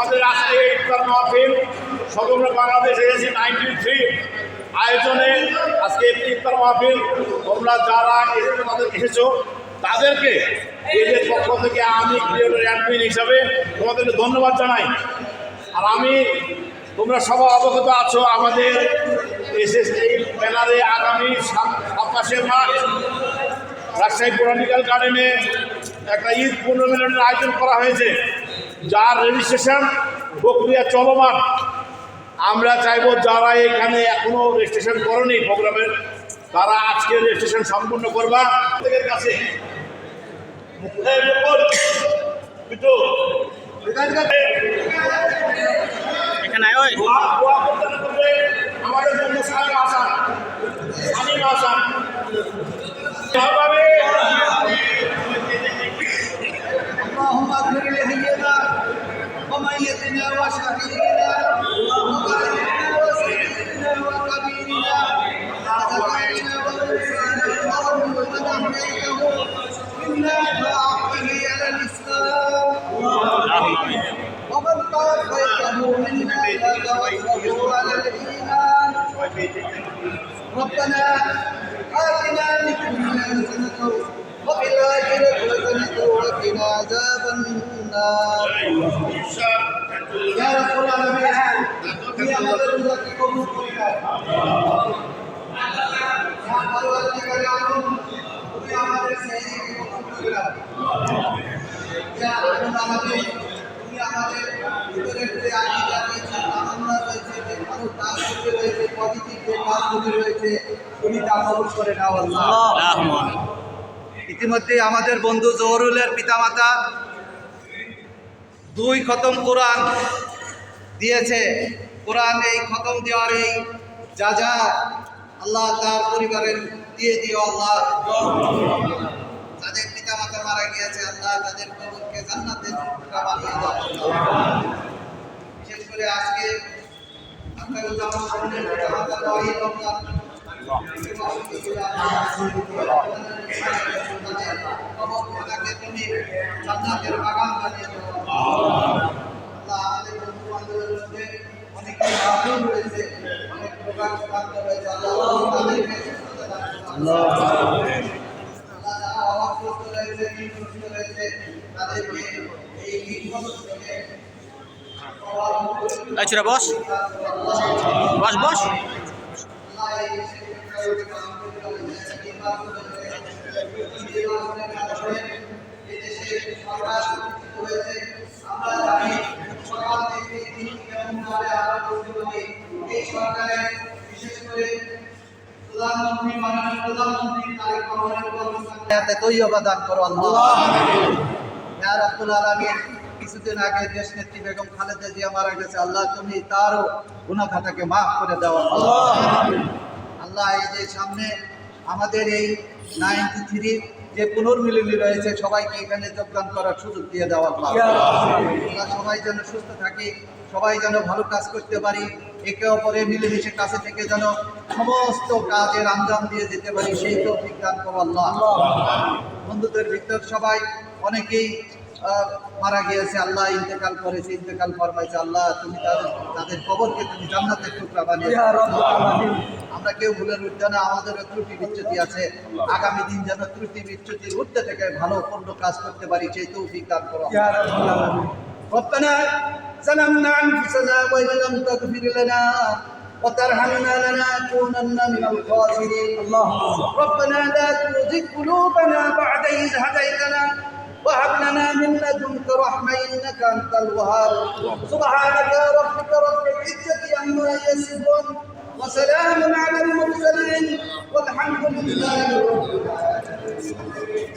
আমাদের আজকে ইফতার মাহফিল সমগ্র বাংলাদেশ এসেছি 93 আয়োজনে আজকে ইফতার মাহফিল তোমরা যারা তাদের এসেছো তাদেরকে এদের পক্ষ থেকে আমি ক্রিয়েটর অ্যাডমিন হিসাবে তোমাদেরকে ধন্যবাদ জানাই। আর আমি তোমরা সবাই অবগত আছো আমাদের এসএসটি ব্যানারে আগামী 27 মার্চ রাজশাহী বোটানিক্যাল গার্ডেনে একটা ঈদ পুনর্মিলনের আয়োজন করা হয়েছে, যার রেজিস্ট্রেশন প্রক্রিয়া চলমান। আমরা চাইব যারা এখানে এখনো রেজিস্ট্রেশন করেনি প্রোগ্রামের, তারা আজকে রেজিস্ট্রেশন সম্পূর্ণ করবা। প্রত্যেকের কাছে আমাদের জন্য সামিম হাসান اللهم اغفر لحينا وميتنا وشهيدنا وغائبنا وسيدنا وكبيرنا وذكرنا وانسانا ومن احييته منا فاحيه على الاسلام ومن توفيته منا فتوفه على الايمان. ربنا آتنا في الدنيا حسنة وفي الآخرة حسنة وقنا عذاب النار. يا رب العالمين يا مدد قبول করুন। يا পরবর্তীকার আলম তুমি আমাদের সাইয়্যিদ কবুল করো। ইয়া রাব্বুল আলামিন তুমি আমাদের ভিতরে যে আকীদা রয়েছে, তামান্না রয়েছে, যে ভালো কাজগুলো রয়েছে, পজিটিভ যে কাজগুলো রয়েছে তুমি তা কবুল করে নাও আল্লাহ। ইতিমধ্যে আমাদের বন্ধু জহুরুলের পিতামাতা 2 খতম কোরআন দিয়েছে। কোরআন এই খতম দেওয়ার এই যা আল্লাহ তার পরিবারের দিয়ে দিও আল্লাহ। যাদের পিতামাতা মারা গিয়েছে আল্লাহ তাদের কবরকে জান্নাতের টুকরা বানিয়ে দাও। বিশেষ করে আজকে আপনার উদ্যাপন করলেন পিতামাতা ওয়াহিদ রমজান জান্নাতের বাগান বানিয়ে দাও আল্লাহ। আমাদের বন্ধু বান্ধবের মধ্যে অনেকে মাহরুম রয়েছে, অনেক প্রোগ্রাম রয়েছে আল্লাহ তাদেরকে সুস্থতা দান করুন আল্লাহ। যারা অভাবগ্রস্ত রয়েছে, ঋণগ্রস্ত রয়েছে তাদেরকে এই ঋণগ্রস্ত থেকে বস বস বস দান করো আল্লাহ। ইয়া রাব্বুল আলামিন কিছুদিন আগে দেশ নেত্রী বেগম খালেদা জিয়া মারা গেছে আল্লাহ, তুমি তারও গুনাহ খাতাকে মাফ করে দাও আল্লাহ। আল্লাহ এই যে সামনে আমাদের এই 93 যে পুনর্মিলনী রয়েছে সবাইকে এখানে যোগদান করার সুযোগ দিয়ে দেওয়া আল্লাহ। সবাই যেন সুস্থ থাকি, সবাই যেন ভালো কাজ করতে পারি, একে অপরে মিলেমিশে কাছে থেকে যেন সমস্ত কাজের আঞ্জাম দিয়ে যেতে পারি, সেই তৌফিক দান করো আল্লাহ। বন্ধুদের ভিতর সবাই অনেকেই মারা গিয়েছে আল্লাহ, ইন্তেকাল করেছে, ইন্তেকাল ফরমাইছে আল্লাহ, তুমি তাদের কবরকে তুমি জান্নাতের টুকরা বানিয়ে দাও। আমরা কেউ ভুলের উঠতে না, আমাদের ত্রুটি বিচ্যুতি আছে, আগামী দিন যেন ত্রুটি বিচ্যুতির উঠতে থেকে ভালো পূর্ণ কাজ করতে পারি, সেই তৌফিক দান করো। ربنا ظلمنا أنفسنا وإن لم تغفر لنا وترحمنا لنكونن من الخاسرين. ربنا لا تزغ قلوبنا بعد إذ هديتنا وهب لنا من لدنك رحمة إنك أنت الوهاب. سبحانك ربك رب العزة عما يصفون وسلام على المرسلين والحمد لله رب العالمين.